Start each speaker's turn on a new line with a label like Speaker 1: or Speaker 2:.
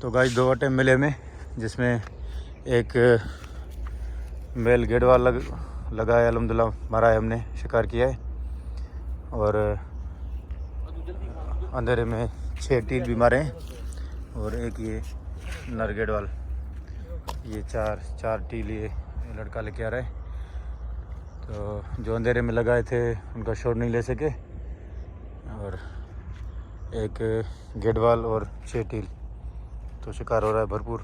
Speaker 1: तो guys 2 attempt मिले हमें, जिसमें एक मेल गेडवाल लगा है, अल्हम्दुलिल्लाह मारा है, हमने शिकार किया है। और अंधेरे में 6 टील भी मारे हैं और एक ये नर गेडवाल। ये चार टील ये लड़का लेके आ रहा है। तो जो अंधेरे में लगाए थे उनका शॉट नहीं ले सके, और एक गेडवाल और 6 टील। तो शिकार हो रहा है भरपूर।